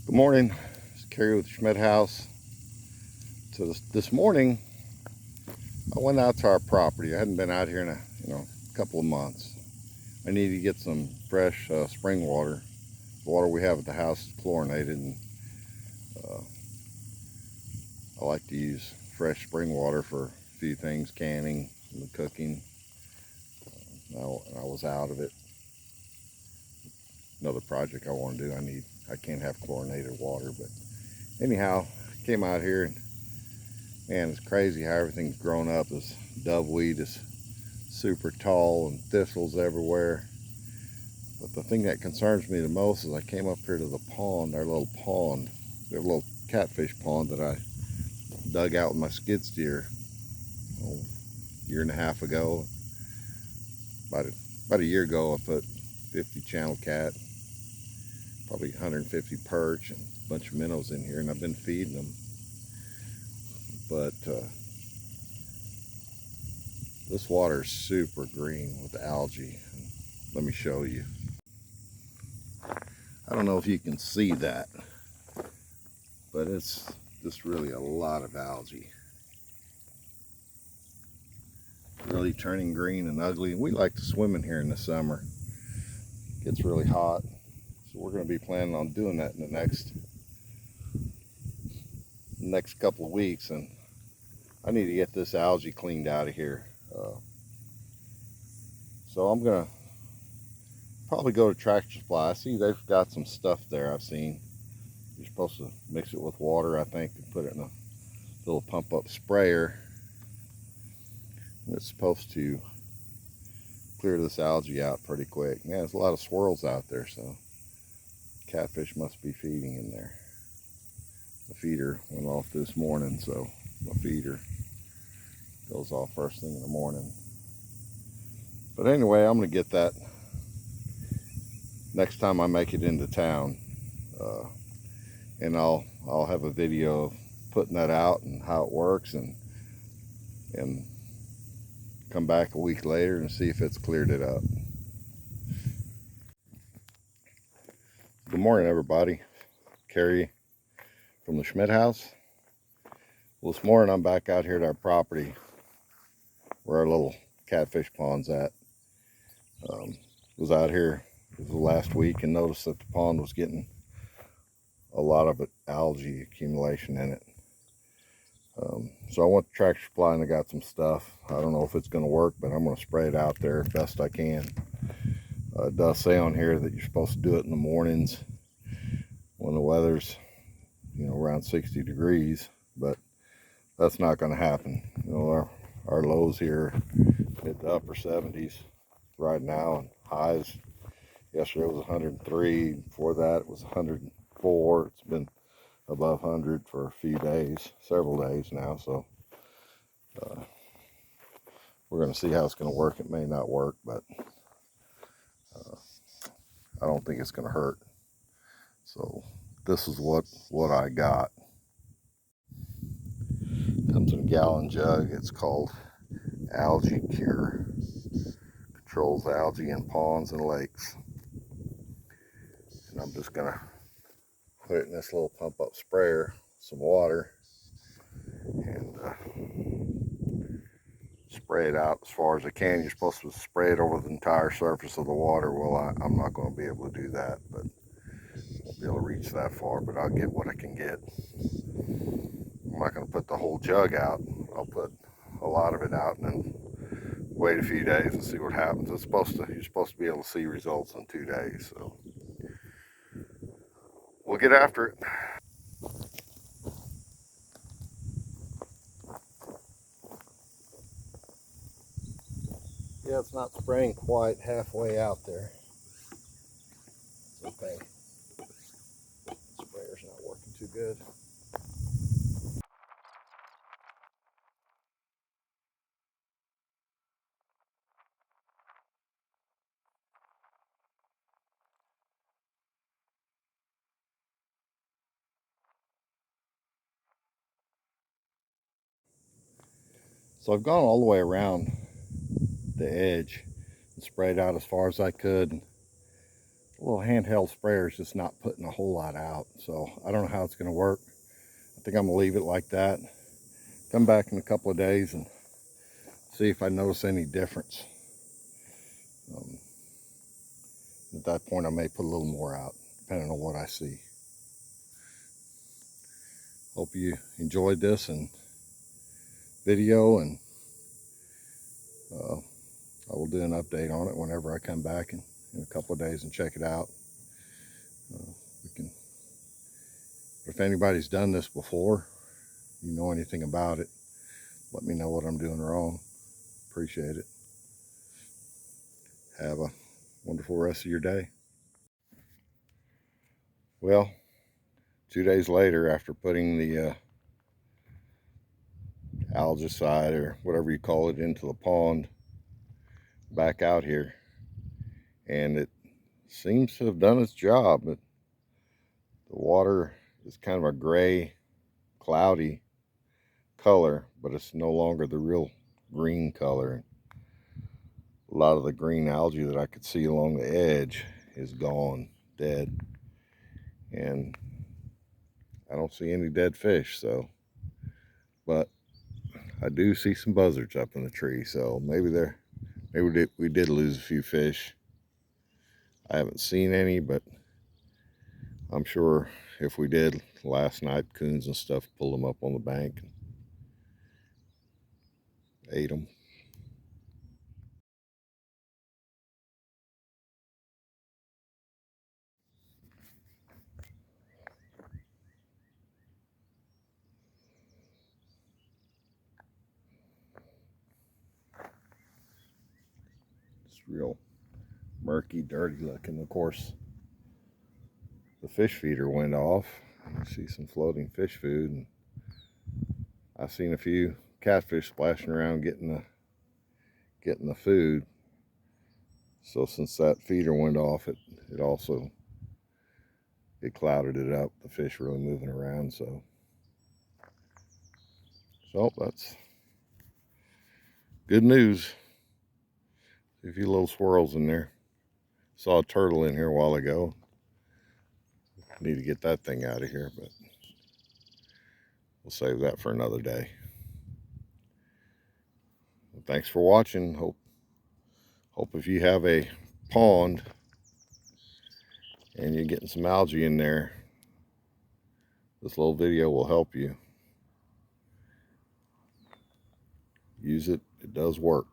Good morning. It's Kerry with the Schmidt House. So this morning, I went out to our property. I hadn't been out here in a couple of months. I needed to get some fresh spring water. The water we have at the house is chlorinated, and uh, I like to use fresh spring water for a few things, canning, and cooking. I was out of it. Another project I want to do. I can't have chlorinated water, but anyhow, I came out here and man, it's crazy how everything's grown up. This doveweed is super tall and thistles everywhere. But the thing that concerns me the most is I came up here to the pond, our little pond. We have a little catfish pond that I dug out with my skid steer a year and a half ago. About a year ago, I put 50 channel cat, probably 150 perch, and a bunch of minnows in here, and I've been feeding them. But this water is super green with algae. Let me show you. I don't know if you can see that, but it's just really a lot of algae. Really turning green and ugly. We like to swim in here in the summer. It gets really hot, so we're going to be planning on doing that in the next couple of weeks, and I need to get this algae cleaned out of here. So I'm going to probably go to Tractor Supply. I see they've got some stuff there I've seen. You're supposed to mix it with water, I think, and put it in a little pump-up sprayer. And it's supposed to clear this algae out pretty quick. Man, there's a lot of swirls out there, so catfish must be feeding in there. The feeder went off this morning, so my feeder goes off first thing in the morning. But anyway, I'm going to get that next time I make it into town. And I'll have a video of putting that out and how it works, and come back a week later and see if it's cleared it up. Good morning, everybody. Kerry from the Schmidt House. Well, this morning I'm back out here at our property where our little catfish pond's at. Was out here the last week and noticed that the pond was getting a lot of algae accumulation in it. So I went to Tractor Supply and I got some stuff. I don't know if it's going to work, but I'm going to spray it out there best I can. It does say on here that you're supposed to do it in the mornings when the weather's around 60 degrees, but that's not going to happen. Our lows here hit the upper 70s right now, and highs yesterday was 103. Before that it was 104. It's been above 100 for a few days, several days now, so we're going to see how it's going to work. It may not work, but I don't think it's going to hurt. So this is what I got. Comes in a gallon jug. It's called Algae Cure. Controls algae in ponds and lakes. And I'm just going to put it in this little pump up sprayer, some water, and spray it out as far as I can. You're supposed to spray it over the entire surface of the water. Well, I'm not going to be able to do that, but won't be able to reach that far, but I'll get what I can get. I'm not going to put the whole jug out. I'll put a lot of it out and then wait a few days and see what happens. You're supposed to be able to see results in 2 days, so we'll get after it. Yeah, it's not spraying quite halfway out there. It's okay. The sprayer's not working too good. So I've gone all the way around the edge and sprayed out as far as I could. little handheld sprayer is just not putting a whole lot out. So I don't know how it's going to work. I think I'm going to leave it like that. Come back in a couple of days and see if I notice any difference. At that point, I may put a little more out, depending on what I see. Hope you enjoyed this and video, and I will do an update on it whenever I come back in a couple of days and check it out. If anybody's done this before, you know anything about it, let me know what I'm doing wrong. Appreciate it. Have a wonderful rest of your day. Well, 2 days later, after putting the algicide or whatever you call it into the pond, back out here, and it seems to have done its job. The water is kind of a gray, cloudy color, but it's no longer the real green color. A lot of the green algae that I could see along the edge is gone, dead, and I don't see any dead fish. So, but I do see some buzzards up in the tree, so maybe we did lose a few fish. I haven't seen any, but I'm sure if we did last night, coons and stuff pulled them up on the bank and ate them. It's real murky, dirty looking. Of course, the fish feeder went off. You see some floating fish food, and I've seen a few catfish splashing around getting the food. So since that feeder went off, it clouded it up. The fish really moving around. So that's good news. See a few little swirls in there. Saw a turtle in here a while ago. Need to get that thing out of here, but we'll save that for another day. Well, thanks for watching. Hope if you have a pond and you're getting some algae in there, this little video will help you. Use it. It does work.